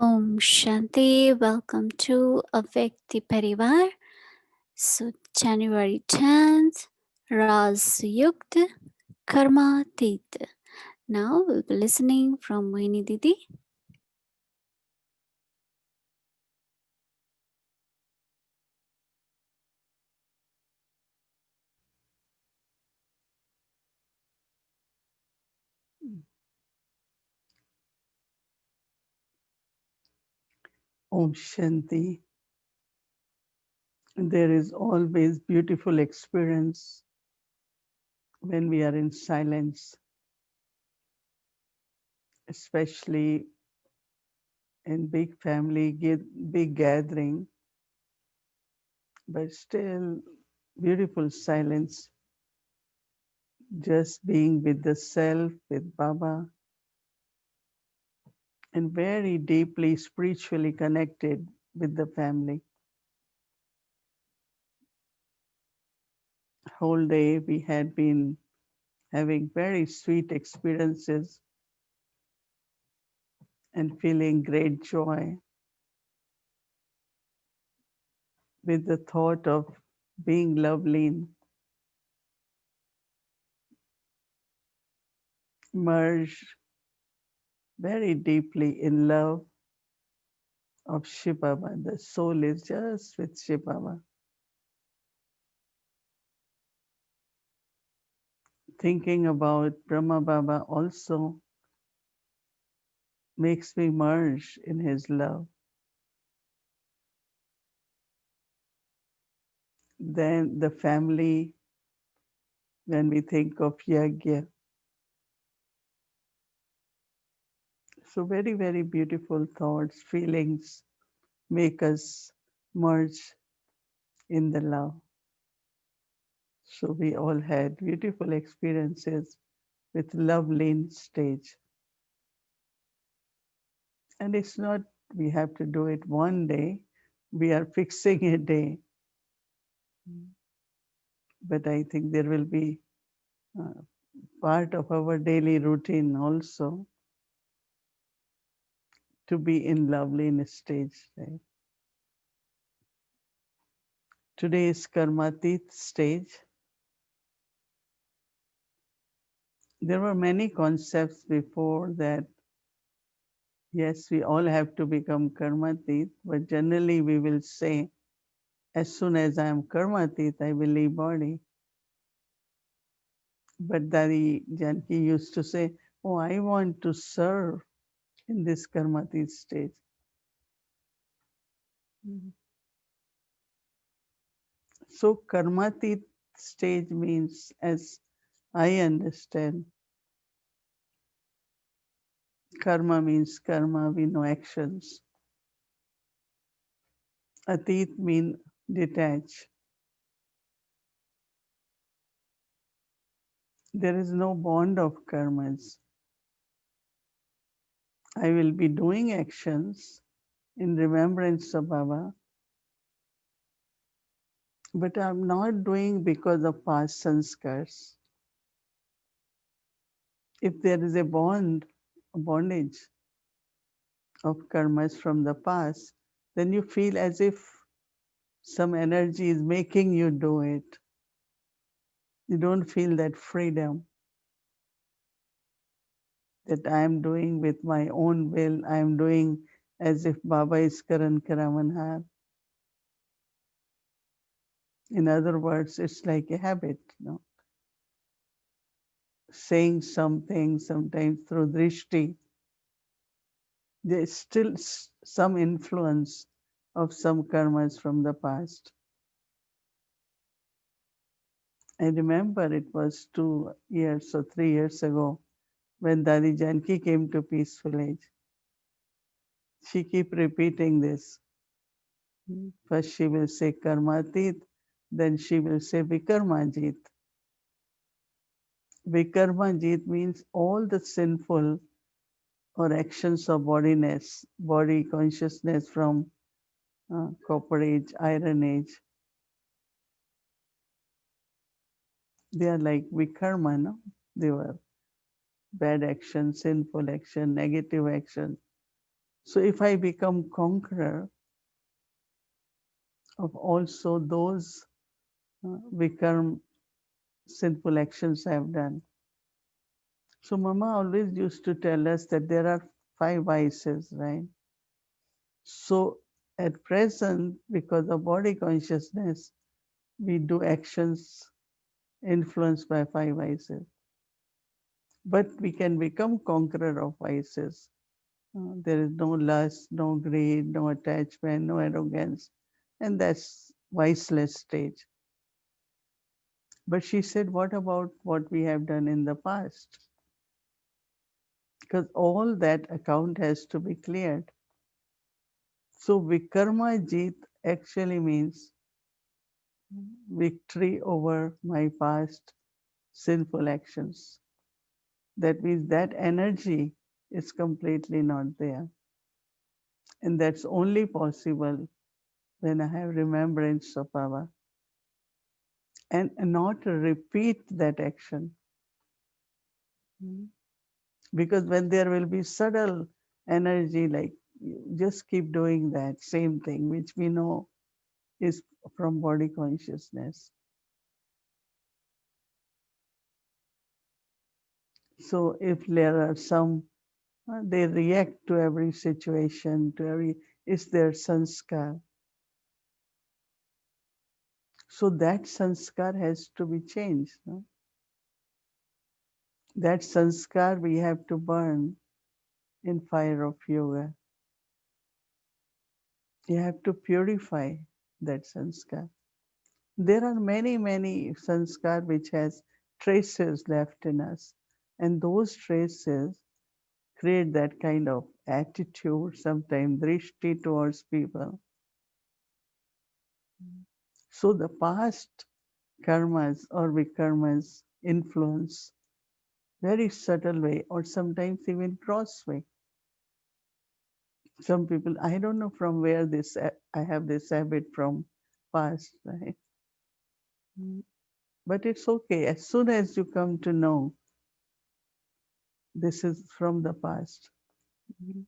Om Shanti, welcome to Avyakti Parivar. So, January 10th, Raazyukt, Karmateet. Now we'll be listening from Mohini Didi. Om Shanti. There is always beautiful experience when we are in silence, especially in big family, big gathering, but still beautiful silence, just being with the self, with Baba, and very deeply spiritually connected with the family. Whole day we had been having very sweet experiences and feeling great joy with the thought of being lovely, merged very deeply in love of Shiv Baba. The soul is just with Shiv Baba. Thinking about Brahma Baba also makes me merge in his love. Then the family, when we think of Yagya. So very, very beautiful thoughts, feelings make us merge in the love. So we all had beautiful experiences with love lean stage. And it's not we have to do it one day, we are fixing a day. But I think there will be uh, part of our daily routine also to be in loveliness stage. Right? Today is Karmateet stage. There were many concepts before that. Yes, we all have to become Karmateet, but generally we will say, as soon as I am Karmateet, I will leave body. But Dari Janki used to say, oh, I want to serve in this Karmateet stage. Mhm. So Karmateet stage means, as I understand, karma means karma, we know actions. Atit mean detach. There is no bond of karmas. I will be doing actions in remembrance of Baba, but I'm not doing because of past sanskars. If there is a bondage of karmas from the past, then you feel as if some energy is making you do it. You don't feel that freedom that I am doing with my own will. I am doing as if Baba is Karan Karamanhar. In other words, it's like a habit, saying something sometimes through drishti. There's still some influence of some karmas from the past. I remember it was 2 years or 3 years ago when Dadi Janki came to Peaceful Age. She keep repeating this. First she will say Karmatit, then she will say Vikarmajit. Vikarmajit means all the sinful or actions of bodiness, body consciousness from copper age, iron age. They are like vikarma, no? They were bad action, sinful action, negative action. So if I become conqueror of also those vikarm sinful actions I have done. So Mama always used to tell us that there are five vices, right? So at present, because of body consciousness, we do actions influenced by five vices. But we can become conqueror of vices. There is no lust, no greed, no attachment, no arrogance. And that's viceless stage. But she said, what about what we have done in the past? Because all that account has to be cleared. So Vikarma Jeet actually means victory over my past sinful actions. That means that energy is completely not there. And that's only possible when I have remembrance of Baba and not repeat that action. Mm. Because when there will be subtle energy, like just keep doing that same thing, which we know is from body consciousness. So if there are some, they react to every situation, to every, it's their sanskar. So that sanskar has to be changed. No? That sanskar we have to burn in fire of yoga. You have to purify that sanskar. There are many, many sanskar which has traces left in us. And those traces create that kind of attitude, sometimes drishti towards people. So the past karmas or vikarmas influence very subtle way or sometimes even cross way. Some people, I don't know from where this, I have this habit from past, right? Mm. But it's okay. As soon as you come to know this is from the past, mm,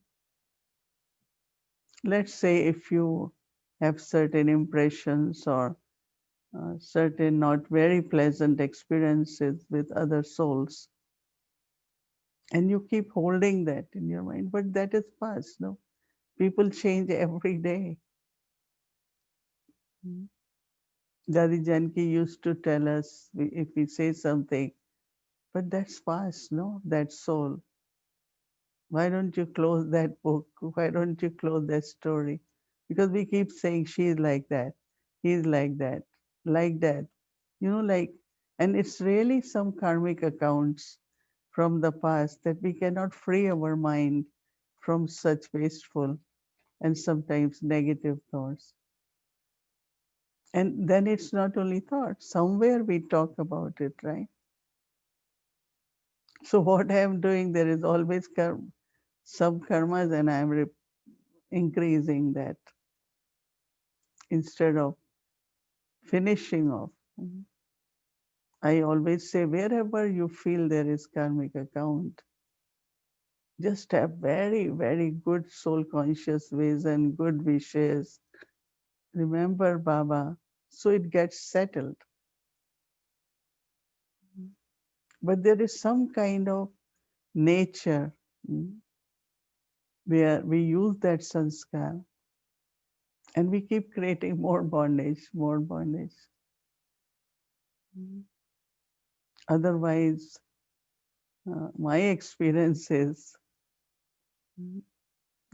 let's say if you have certain impressions or certain not very pleasant experiences with other souls, and you keep holding that in your mind, but that is past, no? People change every day. Mm. Dadi Janki used to tell us if we say something, but that's past, no? That soul. Why don't you close that book? Why don't you close that story? Because we keep saying she's like that, he's like that, like that. You know, like, and it's really some karmic accounts from the past that we cannot free our mind from such wasteful and sometimes negative thoughts. And then it's not only thoughts, somewhere we talk about it, right? So what I am doing, there is always some karmas, and I am increasing that instead of finishing off. Mhm. I always say, wherever you feel there is karmic account, just have very, very good soul conscious vision, good wishes. Remember Baba, so it gets settled. But there is some kind of nature, mm, where we use that sanskar and we keep creating more bondage, more bondage. Mm. Otherwise, my experience is, mm,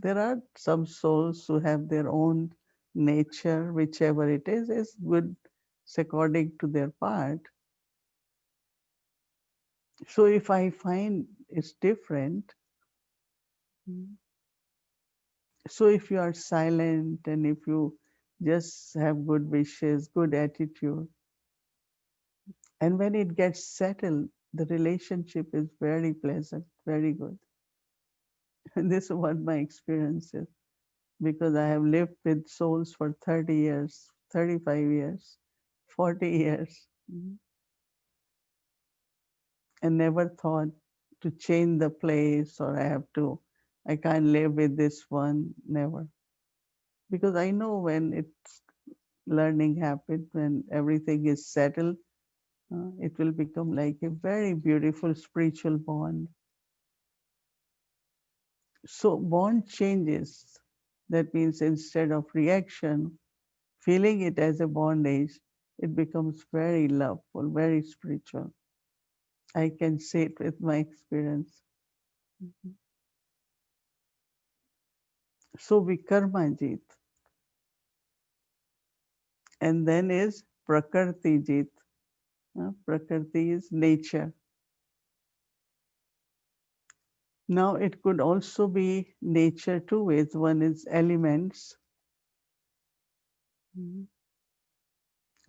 there are some souls who have their own nature, whichever it is good according to their part. So if I find it's different, mm, so if you are silent and if you just have good wishes, good attitude, and when it gets settled, the relationship is very pleasant, very good. And this is what my experience is, because I have lived with souls for 30 years, 35 years, 40 years, mm, and never thought to change the place or I have to I can't live with this one, never. Because I know when it's learning happens, when everything is settled, it will become like a very beautiful spiritual bond. So bond changes. That means instead of reaction, feeling it as a bondage, it becomes very loveful, very spiritual. I can say it with my experience. Mhm. So we Karmajeet, and then is Prakartijit. Prakriti is nature. Now it could also be nature two ways. One is elements. Mhm.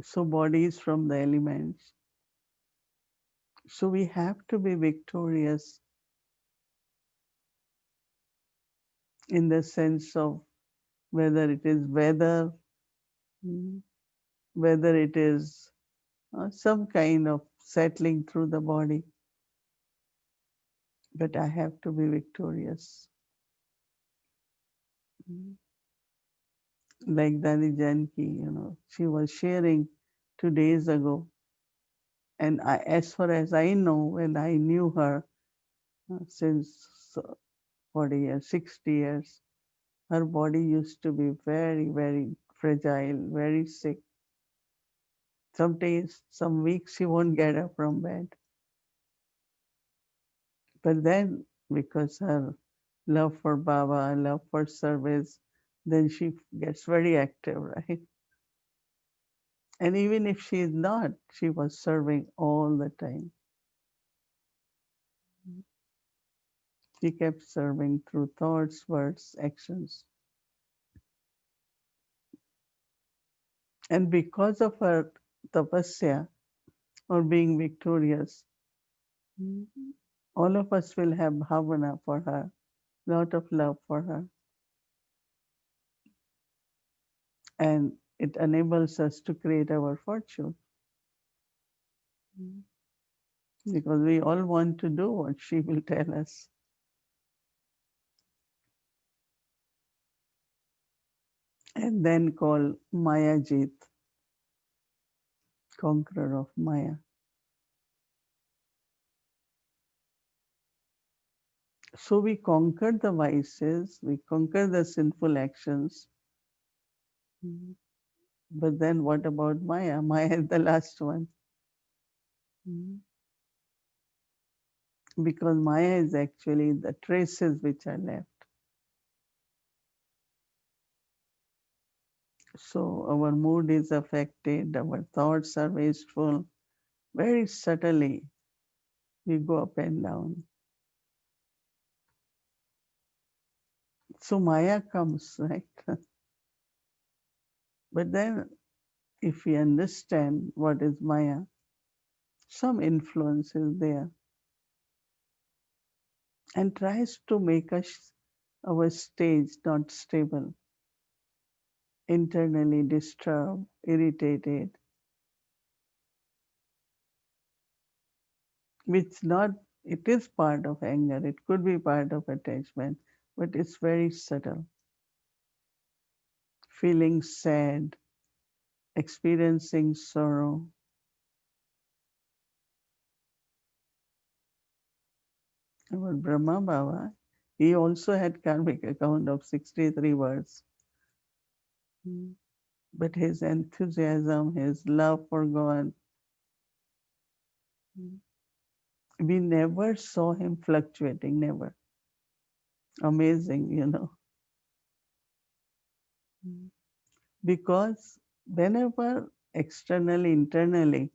So bodies from the elements. So we have to be victorious in the sense of whether it is weather, mm, whether it is some kind of settling through the body, but I have to be victorious. Mm. Like Dani Janki, she was sharing 2 days ago, and as far as I know, when I knew her since 40 years, 60 years, her body used to be very, very fragile, very sick. Some days, some weeks, she won't get up from bed. But then, because her love for Baba, love for service, then she gets very active, right? And even if she is not, she was serving all the time. She kept serving through thoughts, words, actions. And because of her tapasya or being victorious, all of us will have bhavana for her, lot of love for her. And it enables us to create our fortune. Because we all want to do what she will tell us. And then call Maya Jit, conqueror of Maya. So we conquer the vices, we conquer the sinful actions. Mhm. But then what about Maya? Maya is the last one. Mhm. Because Maya is actually the traces which are left. So our mood is affected, our thoughts are wasteful. Very subtly, we go up and down. So Maya comes, right? But then, if we understand what is Maya, some influence is there and tries to make us our stage not stable, internally disturbed, irritated, which not it is part of anger, it could be part of attachment, but it's very subtle. Feeling sad, experiencing sorrow. Our Brahma Baba, he also had karmic account of 63 words. Mm. But his enthusiasm, his love for God, mm, we never saw him fluctuating, never. Amazing. Mm. Because whenever externally, internally,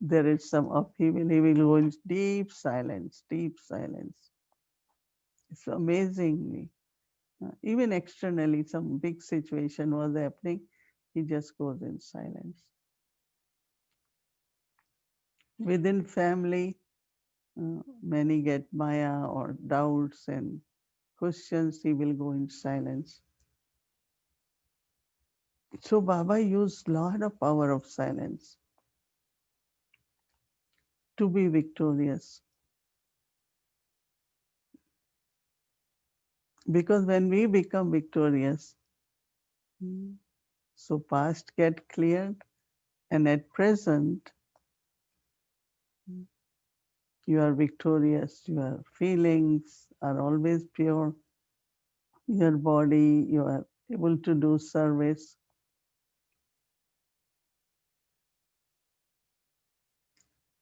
there is some upheaval, he will go in deep silence, deep silence. It's amazingly. Even externally, some big situation was happening, he just goes in silence. Within family, many get maya or doubts and questions, he will go in silence. So Baba used lot of power of silence to be victorious. Because when we become victorious, so past get cleared, and at present you are victorious. Your feelings are always pure. Your body, you are able to do service.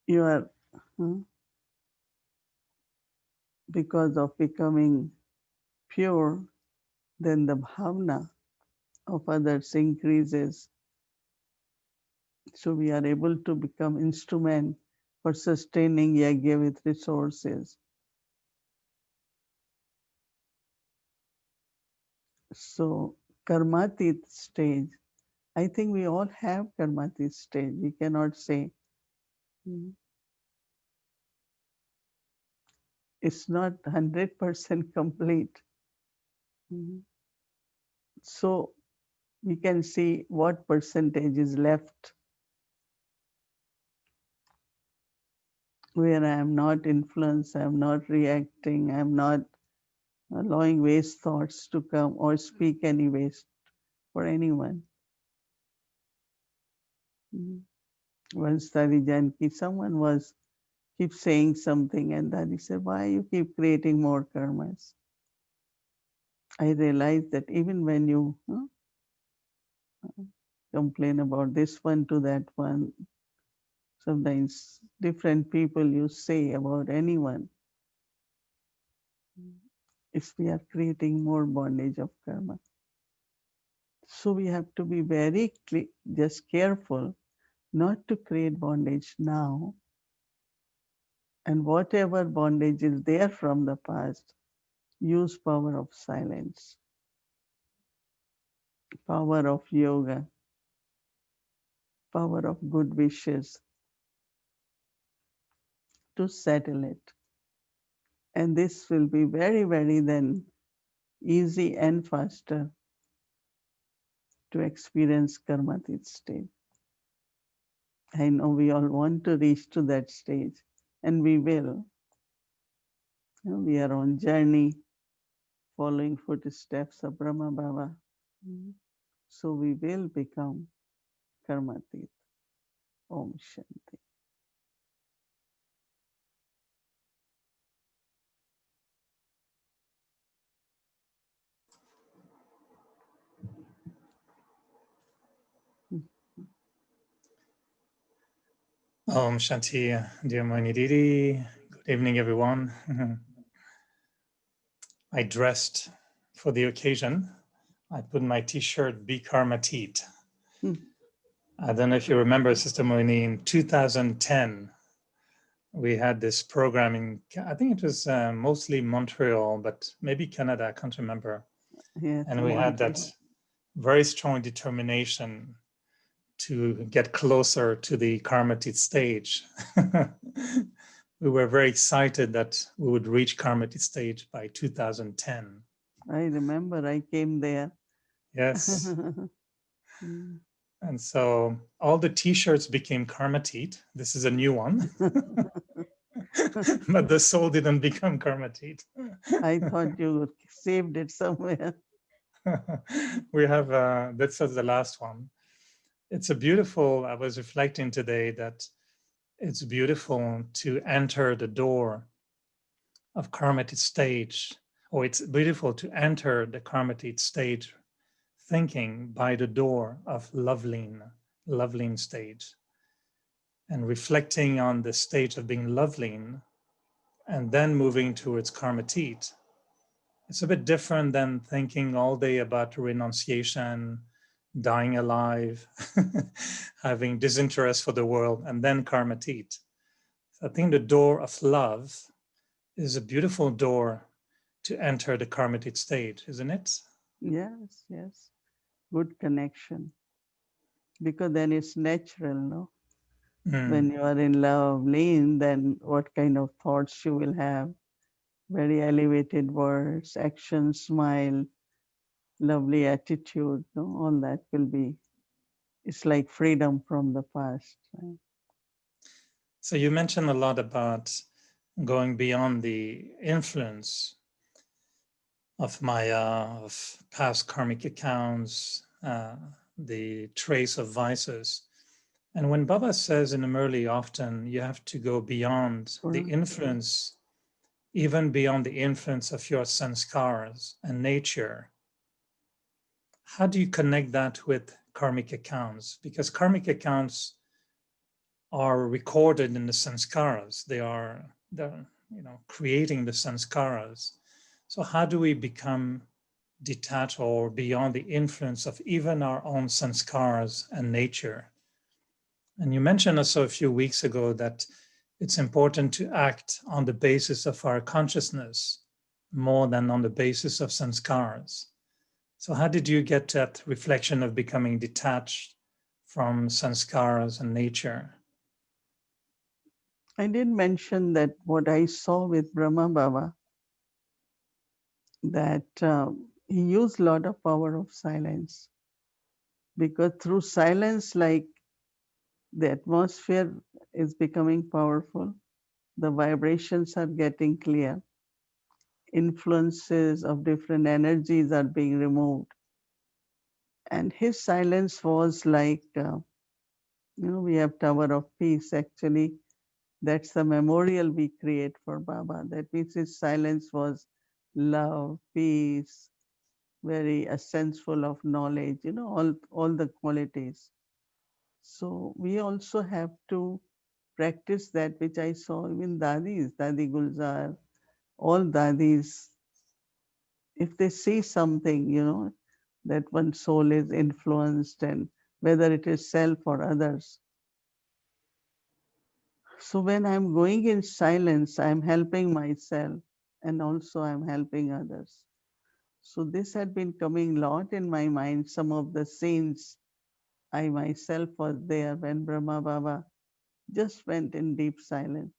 You are, hmm, because of becoming pure, then the bhavna of others increases. So we are able to become instrument for sustaining yajna with resources. So Karmateet stage, I think we all have Karmateet stage. We cannot say mm, it's not 100% complete. Mhm. So we can see what percentage is left where I am not influenced, I am not reacting, I am not allowing waste thoughts to come or speak any waste for anyone. Mhm. Once Dadi Janki, someone was keep saying something, and Dadi said, "Why you keep creating more karmas?" I realized that even when you complain about this one to that one, sometimes different people you say about anyone, if we are creating more bondage of karma. So we have to be very just careful not to create bondage now, and whatever bondage is there from the past, use power of silence, power of yoga, power of good wishes to settle it. And this will be very, very then easy and faster to experience Karmatit state. I know we all want to reach to that stage, and we will. We are on journey following footsteps of Brahma Baba. Mhm. So we will become Karmatit. Om Shanti. Om Shanti, dear Mohini Didi. Good evening, everyone. I dressed for the occasion. I put my t-shirt, Be Karmateet. I don't know if you remember, Sister Mohini, in 2010, we had this program in, I think it was mostly Montreal, but maybe Canada, I can't remember. Yes, And we had that very strong determination to get closer to the Karmateet stage. We were very excited that we would reach Karmateet stage by 2010. I remember I came there. Yes. And so all the t-shirts became Karmateet. This is a new one. But the soul didn't become Karmateet. I thought you saved it somewhere. We have, this is the last one. It's a beautiful, I was reflecting today that it's beautiful to enter the door of Karmateet stage, or it's beautiful to enter the Karmateet stage thinking by the door of Loveline stage, and reflecting on the stage of being Loveline, and then moving towards Karmateet. It's a bit different than thinking all day about renunciation, dying alive, having disinterest for the world, and then Karmateet. I think the door of love is a beautiful door to enter the Karmateet stage, isn't it? Yes, yes. Good connection. Because then it's natural, no? When you are in love, lean, then what kind of thoughts you will have? Very elevated words, action, smile, lovely attitude, no? All that will be, it's like freedom from the past. Right? So you mentioned a lot about going beyond the influence. of my of past karmic accounts, the trace of vices. And when Baba says in Murli, often you have to go beyond the Correct. influence, even beyond the influence of your sanskars and nature. How do you connect that with karmic accounts? Because karmic accounts are recorded in the sanskaras. They're creating the sanskaras. So how do we become detached or beyond the influence of even our own sanskars and nature? And you mentioned also a few weeks ago that it's important to act on the basis of our consciousness more than on the basis of sanskars. So how did you get that reflection of becoming detached from sanskars and nature? I did mention that what I saw with Brahma Baba, that he used a lot of power of silence, because through silence, like, the atmosphere is becoming powerful, the vibrations are getting clear, influences of different energies are being removed. And his silence was like, we have Tower of Peace. Actually, that's the memorial we create for Baba. That means his silence was love, peace, very essential of knowledge, all the qualities. So we also have to practice that, which I saw even Dadi Gulzar, all Dadis, if they see something, that one soul is influenced, and whether it is self or others. So when I'm going in silence, I'm helping myself, and also I'm helping others. So this had been coming lot in my mind, some of the scenes. I myself was there when Brahma Baba just went in deep silence.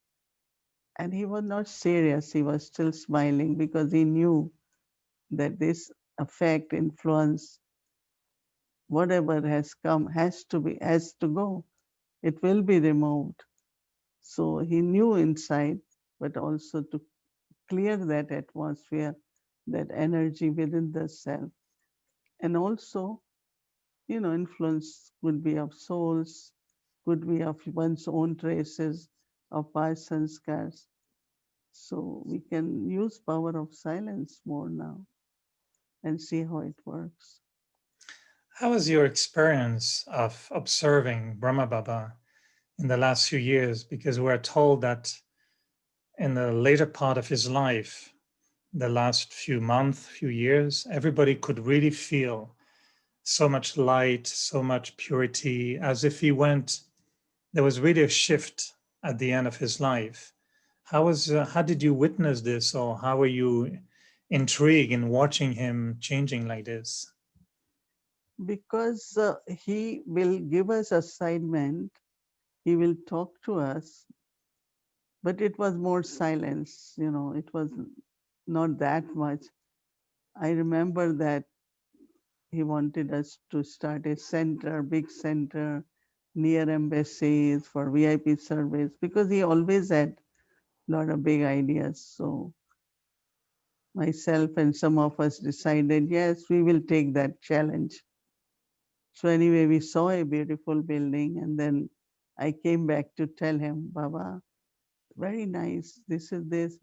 And he was not serious, he was still smiling, because he knew that this effect, influence, whatever has come has to go. It will be removed. So he knew inside, but also to clear that atmosphere, that energy within the self. And also, influence could be of souls, could be of one's own traces of past sanskars. So we can use power of silence more now and see how it works. How was your experience of observing Brahma Baba in the last few years? Because we're told that in the later part of his life, the last few months, few years, everybody could really feel so much light, so much purity, as if there was really a shift at the end of his life. How did you witness this, or how were you intrigued in watching him changing like this? Because he will give us assignment, he will talk to us, but it was more silence, it was not that much. I remember that he wanted us to start a center, big center, near embassies for VIP service, because he always had a lot of big ideas. So myself and some of us decided, yes, we will take that challenge. So anyway, we saw a beautiful building, and then I came back to tell him, Baba, very nice. This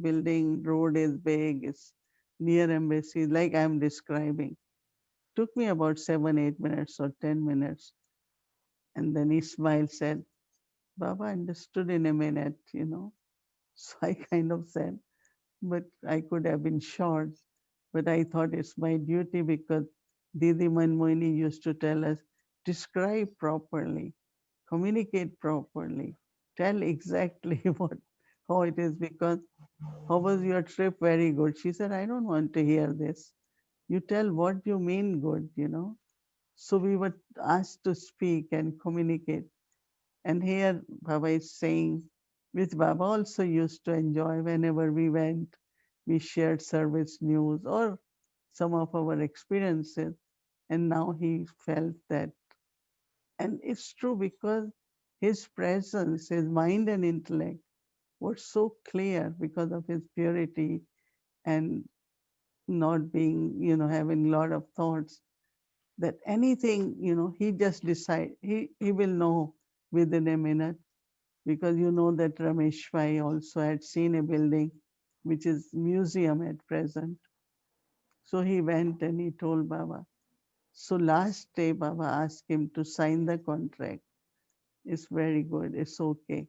building, road is big, it's near embassy, like I'm describing. Took me about 7, 8 minutes or 10 minutes. And then he smiled, said, Baba understood in a minute. So I kind of said, but I could have been short. But I thought it's my duty, because Didi Manmohini used to tell us, describe properly, communicate properly, tell exactly how it is, because how was your trip? Very good. She said, I don't want to hear this. You tell what you mean good. So we were asked to speak and communicate. And here Baba is saying, which Baba also used to enjoy whenever we went, we shared service news or some of our experiences. And now he felt that. And it's true, because his presence, his mind and intellect were so clear because of his purity and not being, having a lot of thoughts, that anything, he just decide, he will know within a minute, because that Ramesh Bhai also had seen a building which is museum at present. So he went and he told Baba. So last day Baba asked him to sign the contract. It's very good, it's okay.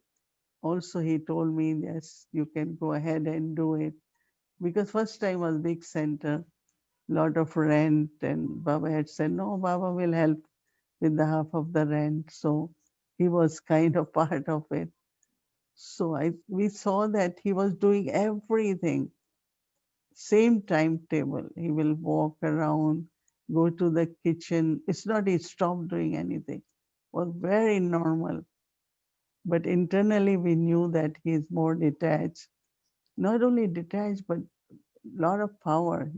Also he told me, yes, you can go ahead and do it, because first time was big center, lot of rent, and Baba had said, no, Baba will help with the half of the rent. So he was kind of part of it. So we saw that he was doing everything, same timetable. He will walk around, go to the kitchen. It's not he stopped doing anything. Was very normal. But internally we knew that he is more detached. Not only detached, but lot of power.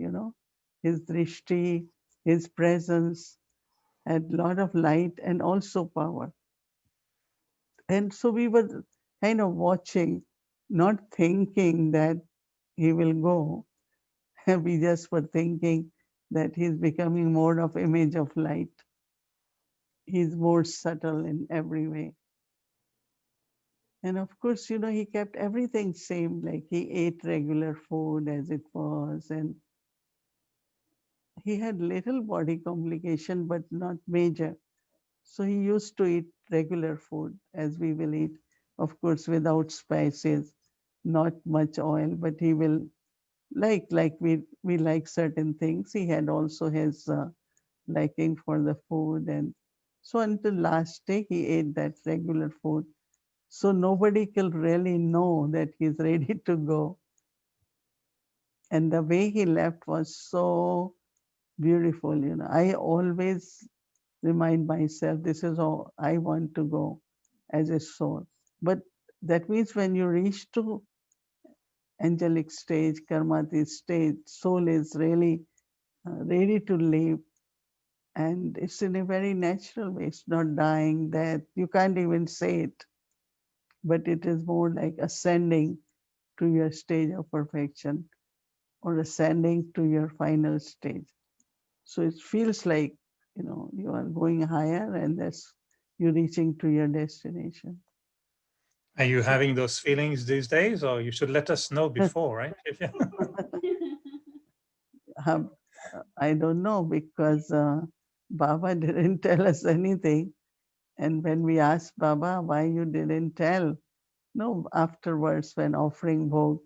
His drishti, his presence had lot of light and also power. And so we were kind of watching, not thinking that he will go. We just were thinking that he's becoming more of image of light. He's more subtle in every way. And of course, he kept everything same, like he ate regular food as it was, and he had little body complication, but not major. So he used to eat regular food as we will eat, of course, without spices, not much oil, but he will like we like certain things. He had also his liking for the food, and so until last day he ate that regular food. So nobody could really know that he's ready to go. And the way he left was so beautiful. I always remind myself, this is how I want to go as a soul. But that means when you reach to angelic stage, Karmateet stage, soul is really ready to live, and it's in a very natural way. It's not dying, death. You can't even say it, but it is more like ascending to your stage of perfection, or ascending to your final stage. So it feels like, you are going higher, and that's you reaching to your destination. Are you So having those feelings these days, or you should let us know before, right? um, I don't know, because Baba didn't tell us anything. And when we asked Baba why you didn't tell, no, afterwards when offering bhog,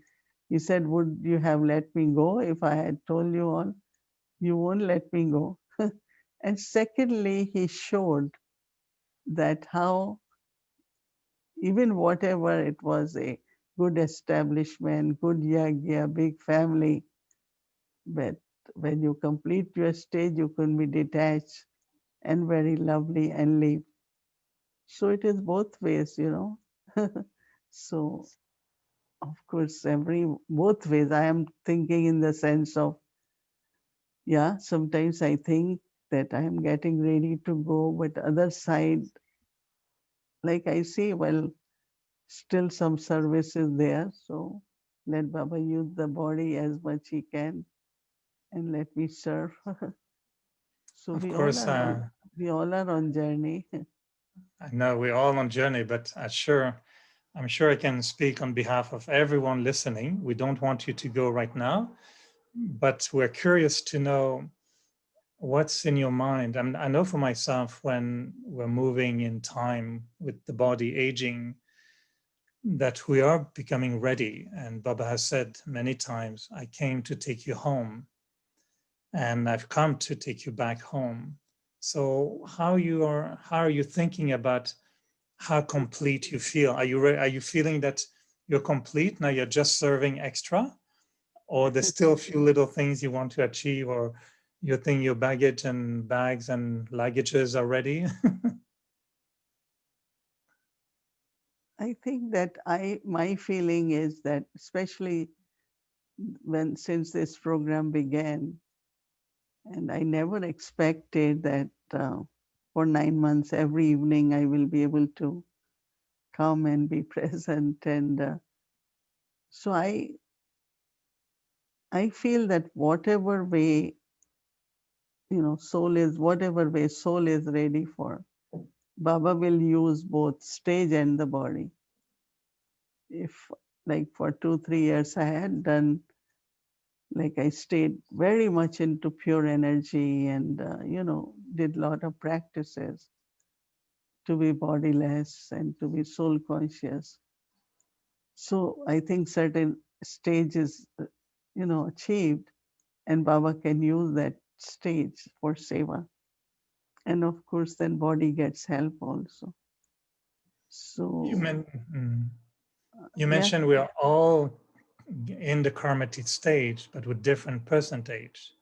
he said, would you have let me go if I had told you all? You won't let me go. And secondly, he showed that how, even whatever it was, a good establishment, good yagya, big family, but when you complete your stage, you can be detached and very lovely and leave. So it is both ways. So of course, every both ways. I am thinking in the sense of, yeah, sometimes I think that I am getting ready to go, but other side, like I say, well, still some service is there. So let Baba use the body as much he can, and let me serve. So Of we all course, are on we all are on journey. I know we're all on journey, but I'm sure I can speak on behalf of everyone listening. We don't want you to go right now, but we're curious to know what's in your mind. I know for myself, when we're moving in time with the body aging, that we are becoming ready. And Baba has said many times, I came to take you home, and I've come to take you back home. So how are you thinking about how complete you feel? Are you feeling that you're complete now? You're just serving extra, or there's still a few little things you want to achieve, or you think your baggage and bags and luggages are ready? I think that my feeling is that, especially when since this program began, and I never expected that for 9 months every evening I will be able to come and be present. And so I feel that whatever way, whatever way soul is ready for, Baba will use both stage and the body. If, like, for 2, 3 years, I had done, like, I stayed very much into pure energy and, did a lot of practices to be bodiless and to be soul conscious. So I think certain stages, achieved, and Baba can use that stage for seva. And of course, then body gets help also. You, So, men, mm. you yes, mentioned we are all in the Karmateet stage, but with different percentage.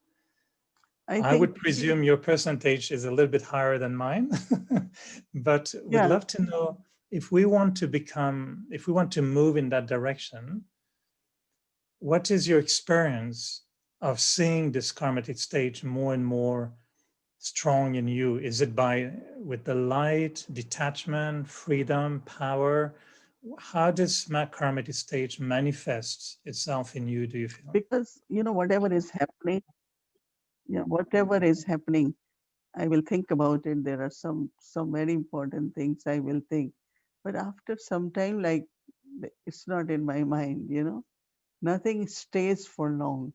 I I think, would presume your percentage is a little bit higher than mine, but would yeah, love to know if we want to if we want to move in that direction, what is your experience of seeing this Karmatic stage more and more strong in you? Is it with the light, detachment, freedom, power? How does Karmatic stage manifest itself in you, do you feel? because, whatever is happening, I will think about it. There are some very important things I will think. But after some time, like, it's not in my mind. Nothing stays for long.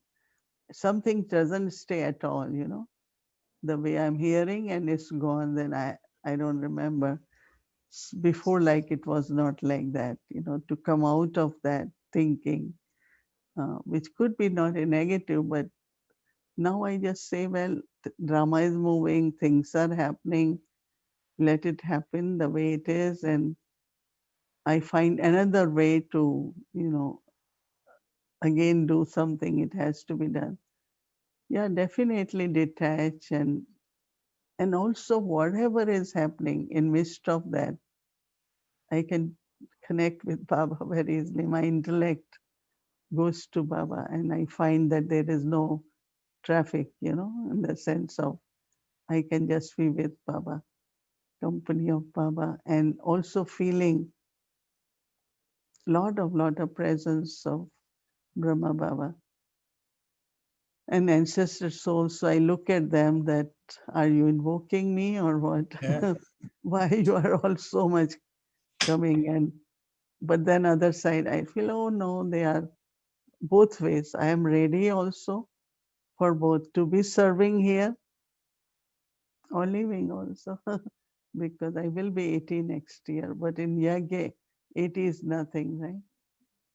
Something doesn't stay at all. The way I'm hearing and it's gone, then I don't remember. Before, like, it was not like that. To come out of that thinking, which could be not a negative, but now I just say, well, drama is moving, things are happening, let it happen the way it is, and I find another way to, again do something. It has to be done. Yeah, definitely detach, and also whatever is happening in midst of that, I can connect with Baba very easily. My intellect goes to Baba, and I find that there is no traffic, in the sense of I can just be with Baba, company of Baba, and also feeling lot of presence of Brahma Baba and ancestor souls. So I look at them that, are you invoking me or what? Yeah. Why you are all so much coming? And but then other side, I feel, oh no, they are both ways. I am ready also for both to be serving here or leaving also. Because I will be 80 next year. But in Yage, 80 is nothing, right?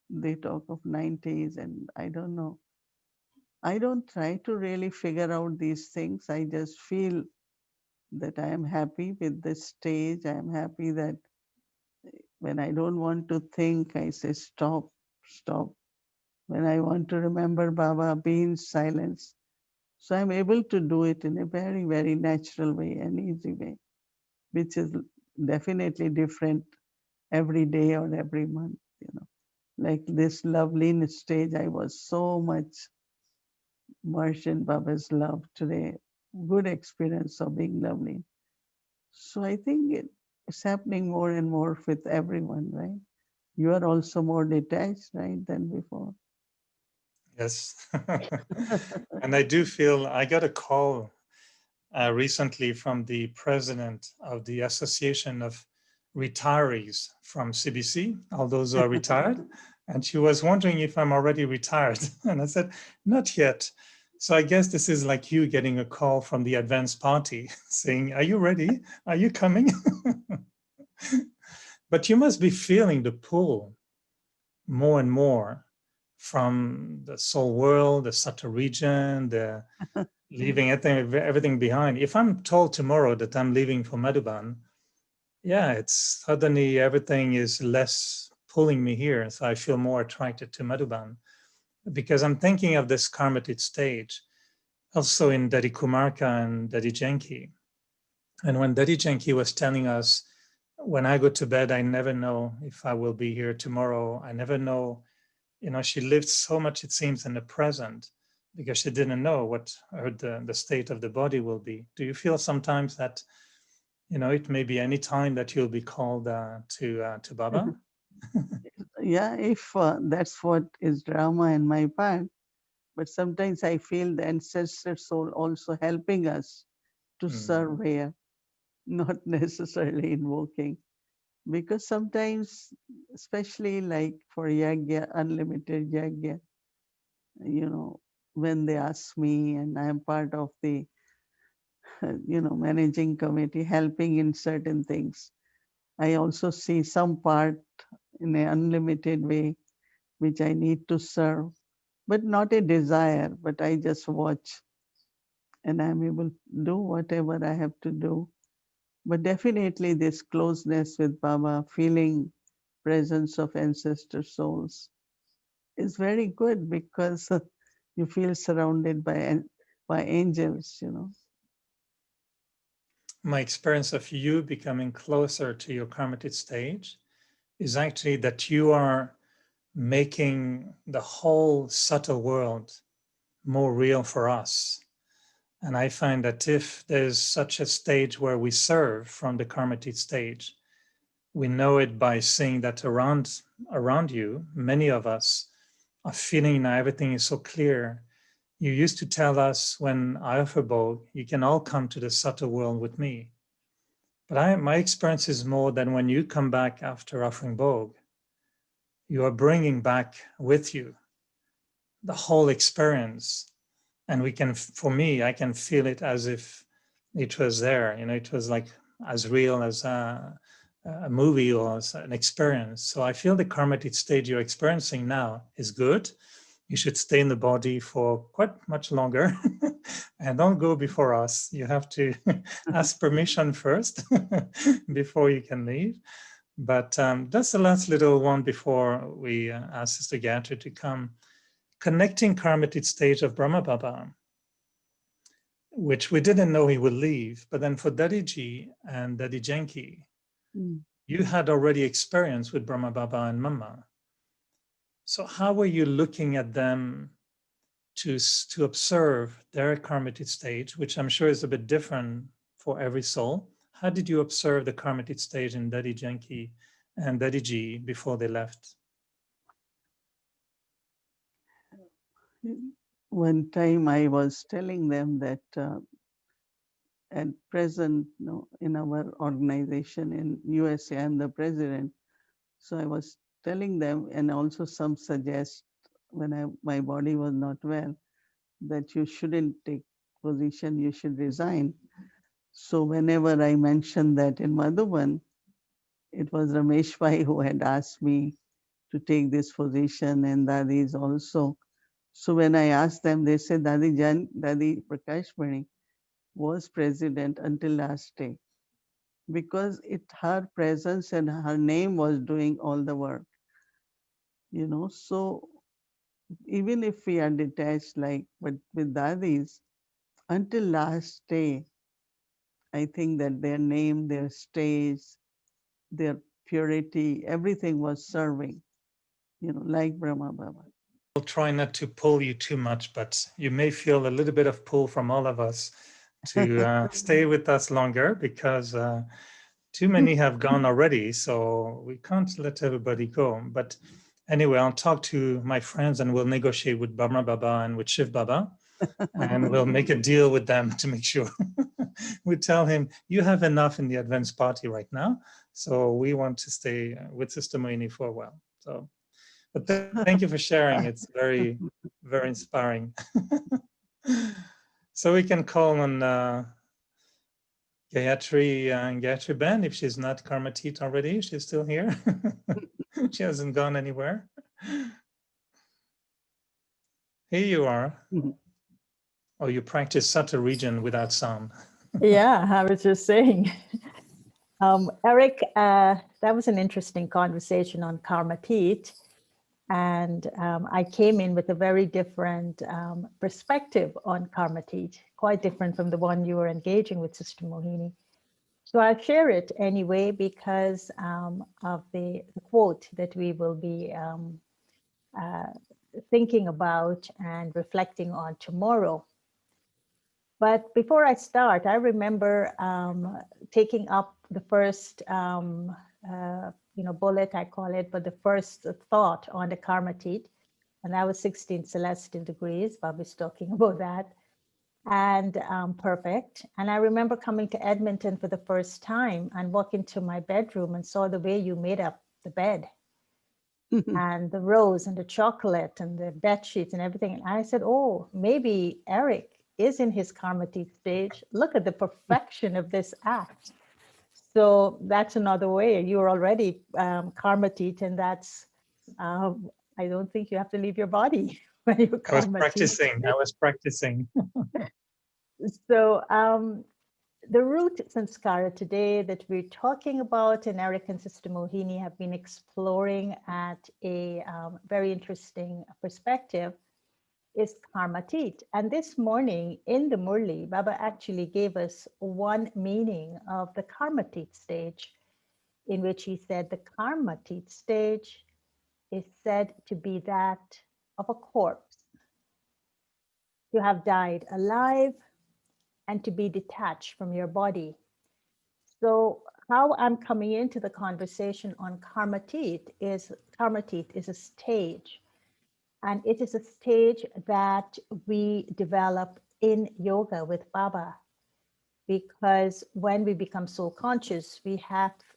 They talk of 90s, and I don't know. I don't try to really figure out these things. I just feel that I am happy with this stage. I am happy that when I don't want to think, I say, stop, stop. When I want to remember Baba, be in silence. So I'm able to do it in a very, very natural way and easy way, which is definitely different every day or every month. Like this loveliness stage, I was so much immersed in Baba's love today. Good experience of being lovely. So I think it's happening more and more with everyone, right? You are also more detached, right, than before. Yes. And I do feel I got a call recently from the president of the Association of Retirees from CBC, all those who are retired. And she was wondering if I'm already retired. And I said, not yet. So I guess this is like you getting a call from the advance party saying, are you ready? Are you coming? But you must be feeling the pull more and more from the soul world, the Sattva region, the leaving everything behind. If I'm told tomorrow that I'm leaving for Madhuban, yeah, it's suddenly everything is less pulling me here. So I feel more attracted to Madhuban because I'm thinking of this Karmatit stage also in Daddy Kumarka and Daddy Janki. And when Daddy Janki was telling us, when I go to bed, I never know if I will be here tomorrow. I never know. She lived so much, it seems, in the present because she didn't know what the state of the body will be. Do you feel sometimes that, it may be any time that you'll be called to Baba? Yeah, if that's what is drama in my part, But sometimes I feel the ancestor soul also helping us to serve here, not necessarily invoking. Because sometimes, especially like for yagya, unlimited yagya, when they ask me and I am part of the, managing committee, helping in certain things, I also see some part in an unlimited way, which I need to serve, but not a desire, but I just watch and I'm able to do whatever I have to do. But definitely this closeness with Baba, feeling presence of ancestor souls is very good because you feel surrounded by angels. My experience of you becoming closer to your Karmateet stage is actually that you are making the whole subtle world more real for us. And I find that if there's such a stage where we serve from the Karmateet stage, we know it by seeing that around you, many of us are feeling now everything is so clear. You used to tell us when I offer Bog, you can all come to the subtle world with me. But my experience is more than when you come back after offering Bog, you are bringing back with you the whole experience. And for me, I can feel it as if it was there. It was like as real as a movie or an experience. So I feel the Karmateet stage you're experiencing now is good. You should stay in the body for quite much longer and don't go before us. You have to ask permission first before you can leave. But that's the last little one before we ask Sister Gayatri to come. Connecting Karmateet stage of Brahma Baba, which we didn't know he would leave. But then for Dadiji and Dadi Janki, you had already experience with Brahma Baba and Mama. So how were you looking at them to observe their Karmateet stage, which I'm sure is a bit different for every soul? How did you observe the Karmateet stage in Dadi Janki and Dadiji before they left? One time I was telling them that at present, in our organization in USA, I'm the president. So I was telling them, and also some suggest when my body was not well, that you shouldn't take position, you should resign. So whenever I mentioned that in Madhuban, it was Ramesh Bhai who had asked me to take this position, and Dadi's also. So when I asked them, they said Dadi Prakash Mani was president until last day because her presence and her name was doing all the work. So even if we are detached, but with Dadis, until last day, I think that their name, their stage, their purity, everything was serving, like Brahma Baba. I'll try not to pull you too much, but you may feel a little bit of pull from all of us to stay with us longer because too many have gone already. So we can't let everybody go. But anyway, I'll talk to my friends and we'll negotiate with Brahma Baba and with Shiv Baba. And we'll make a deal with them to make sure. We tell him, you have enough in the advanced party right now. So we want to stay with Sister Mohini for a while. So, but thank you for sharing. It's very, very inspiring. So we can call on Gayatri and Gayatri Ben if she's not Karmateet already. She's still here. She hasn't gone anywhere. Here you are. Oh, you practice Sattva region without sound. Yeah, I was just saying. Eric, that was an interesting conversation on Karmateet. And I came in with a very different perspective on Karmateet, quite different from the one you were engaging with, Sister Mohini. So I'll share it anyway because of the quote that we will be thinking about and reflecting on tomorrow. But before I start, I remember taking up the first, bullet, I call it, but the first thought on the Karmateet and that was 16 celestial degrees. Bob was talking about that. And perfect. And I remember coming to Edmonton for the first time and walking to my bedroom and saw the way you made up the bed and the rose and the chocolate and the bed sheets and everything. And I said, oh, maybe Eric is in his Karmateet stage. Look at the perfection of this act. So that's another way. You're already Karmateet, and that's, I don't think you have to leave your body when you're I was Karmateet. I was practicing. So the root sanskara today that we're talking about, and Eric and Sister Mohini have been exploring at a very interesting perspective, is Karmateet. And this morning in the Murli, Baba actually gave us one meaning of the Karmateet stage, in which he said the Karmateet stage is said to be that of a corpse. You have died alive and to be detached from your body. So how I'm coming into the conversation on Karmateet is a stage, and it is a stage that we develop in yoga with Baba, because when we become soul conscious,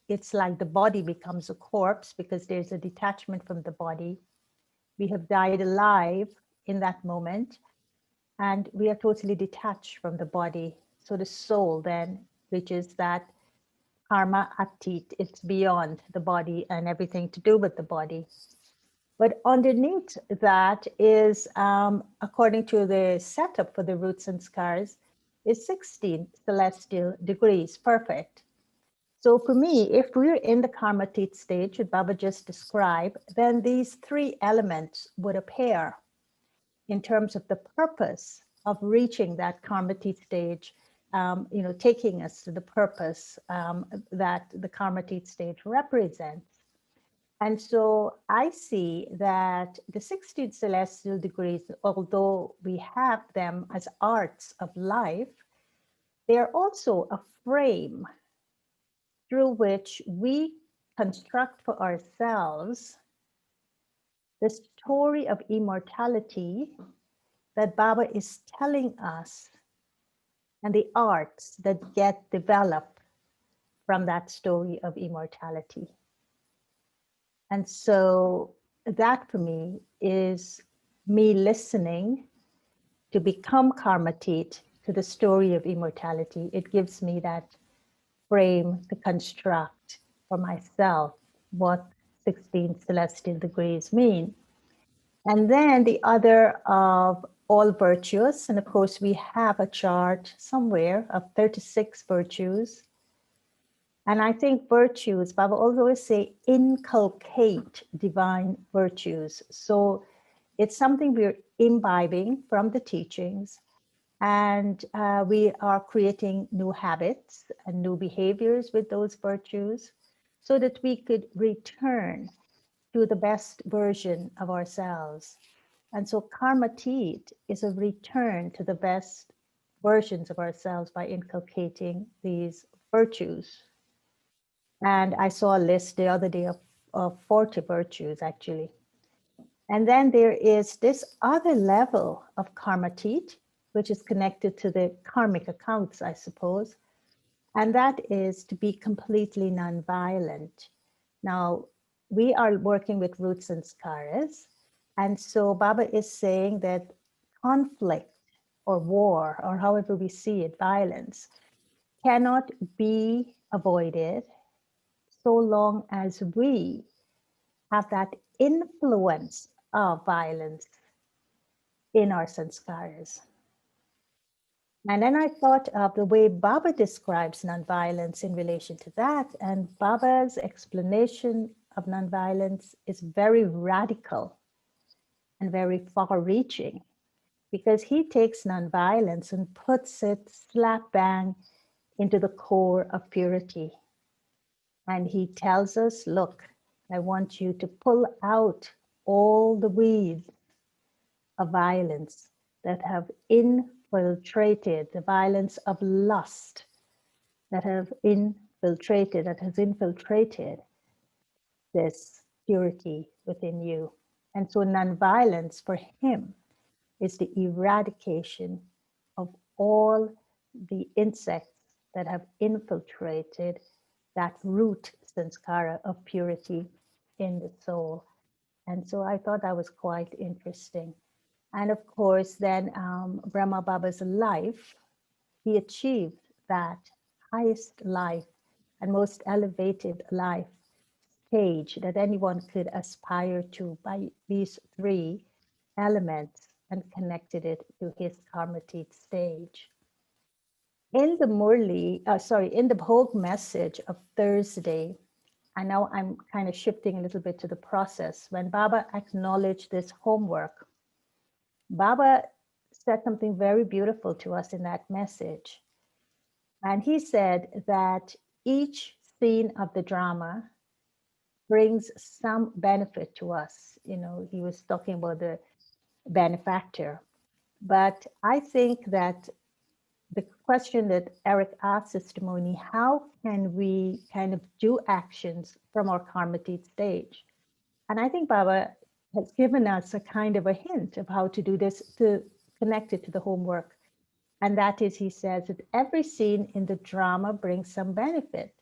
it's like the body becomes a corpse because there's a detachment from the body. We have died alive in that moment, and we are totally detached from the body. So the soul then reaches that karma atit, it's beyond the body and everything to do with the body. But underneath that is, according to the setup for the roots and scars, is 16 celestial degrees, perfect. So for me, if we're in the Karmateet stage, that Baba just described, then these three elements would appear in terms of the purpose of reaching that Karmateet stage, taking us to the purpose that the Karmateet stage represents. And so I see that the 16 celestial degrees, although we have them as arts of life, they are also a frame through which we construct for ourselves the story of immortality that Baba is telling us, and the arts that get developed from that story of immortality. And so that for me is me listening to become Karmateet to the story of immortality. It gives me that frame to construct for myself what 16 celestial degrees mean. And then the other of all virtues, and of course we have a chart somewhere of 36 virtues. And I think virtues, Baba always say, inculcate divine virtues. So it's something we're imbibing from the teachings, and we are creating new habits and new behaviors with those virtues so that we could return to the best version of ourselves. And so Karmateet is a return to the best versions of ourselves by inculcating these virtues. And I saw a list the other day of 40 virtues, actually. And then there is this other level of Karmateet, which is connected to the karmic accounts, I suppose. And that is to be completely nonviolent. Now, we are working with roots and skaras. And so Baba is saying that conflict or war, or however we see it, violence, cannot be avoided so long as we have that influence of violence in our sanskaras. And then I thought of the way Baba describes nonviolence in relation to that. And Baba's explanation of nonviolence is very radical and very far reaching, because he takes nonviolence and puts it slap bang into the core of purity. And he tells us, look, I want you to pull out all the weeds of violence that have infiltrated, the violence of lust that has infiltrated this purity within you. And so nonviolence for him is the eradication of all the insects that have infiltrated that root sanskara of purity in the soul. And so I thought that was quite interesting. And of course, then Brahma Baba's life, he achieved that highest life and most elevated life stage that anyone could aspire to by these three elements and connected it to his Karmateet stage. In the in the Bhog message of Thursday, and now I'm kind of shifting a little bit to the process. When Baba acknowledged this homework, Baba said something very beautiful to us in that message. And he said that each scene of the drama brings some benefit to us. You know, he was talking about the benefactor. But I think that the question that Eric asked us, Mohini, how can we kind of do actions from our Karmateet stage? And I think Baba has given us a kind of a hint of how to do this, to connect it to the homework. And that is, he says that every scene in the drama brings some benefit.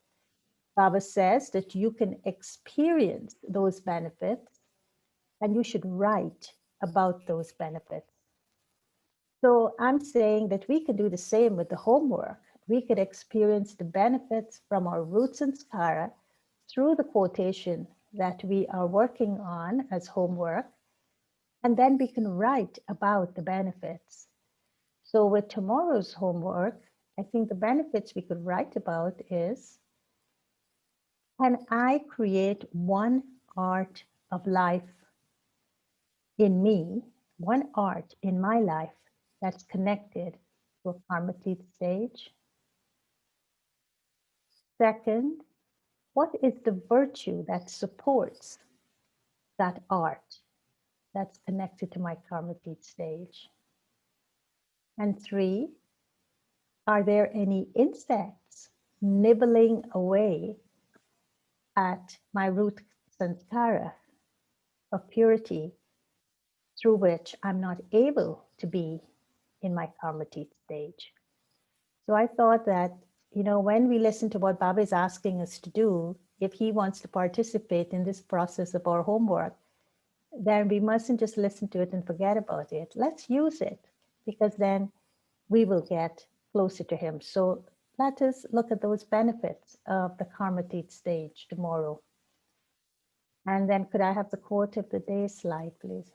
Baba says that you can experience those benefits and you should write about those benefits. So I'm saying that we can do the same with the homework. We could experience the benefits from our roots and skara through the quotation that we are working on as homework, and then we can write about the benefits. So with tomorrow's homework, I think the benefits we could write about is, can I create one art of life in me, one art in my life that's connected to a Karmateet stage? Second, what is the virtue that supports that art that's connected to my Karmateet stage? And three, are there any insects nibbling away at my root sanskara of purity through which I'm not able to be in my Karmateet stage? So I thought that, you know, when we listen to what Baba is asking us to do, if he wants to participate in this process of our homework, then we mustn't just listen to it and forget about it. Let's use it, because then we will get closer to him. So let us look at those benefits of the Karmateet stage tomorrow. And then could I have the quote of the day slide, please?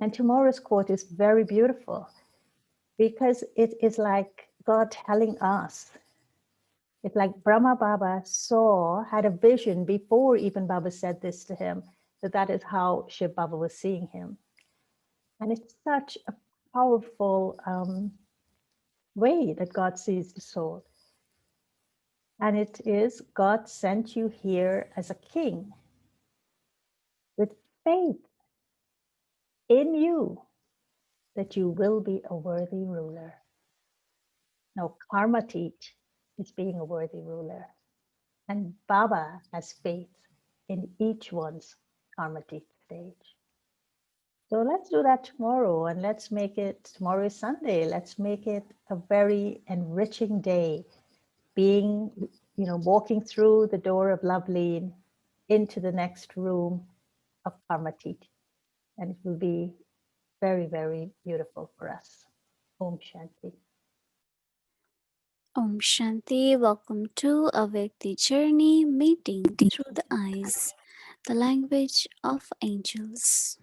And tomorrow's quote is very beautiful because it is like God telling us. It's like Brahma Baba had a vision before even Baba said this to him, that is how Shiv Baba was seeing him. And it's such a powerful way that God sees the soul. And it is, God sent you here as a king with faith in you that you will be a worthy ruler. Now, Karmateet is being a worthy ruler. And Baba has faith in each one's Karmateet stage. So let's do that tomorrow, and let's make it, tomorrow is Sunday, let's make it a very enriching day, being, you know, walking through the door of Loveleen into the next room of Karmateet. And it will be very, very beautiful for us. Om Shanti. Om Shanti. Welcome to Awake the Journey meeting through the eyes, the language of angels.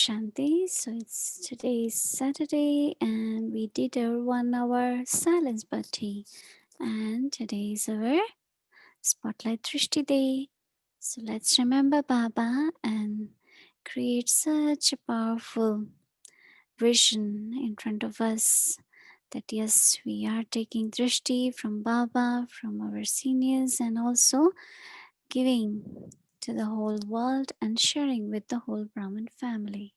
Shanti. So it's today's Saturday and we did our 1 hour silence party. And today is our Spotlight Trishti Day. So let's remember Baba and create such a powerful vision in front of us that yes, we are taking Drishti from Baba, from our seniors, and also giving to the whole world and sharing with the whole Brahmin family.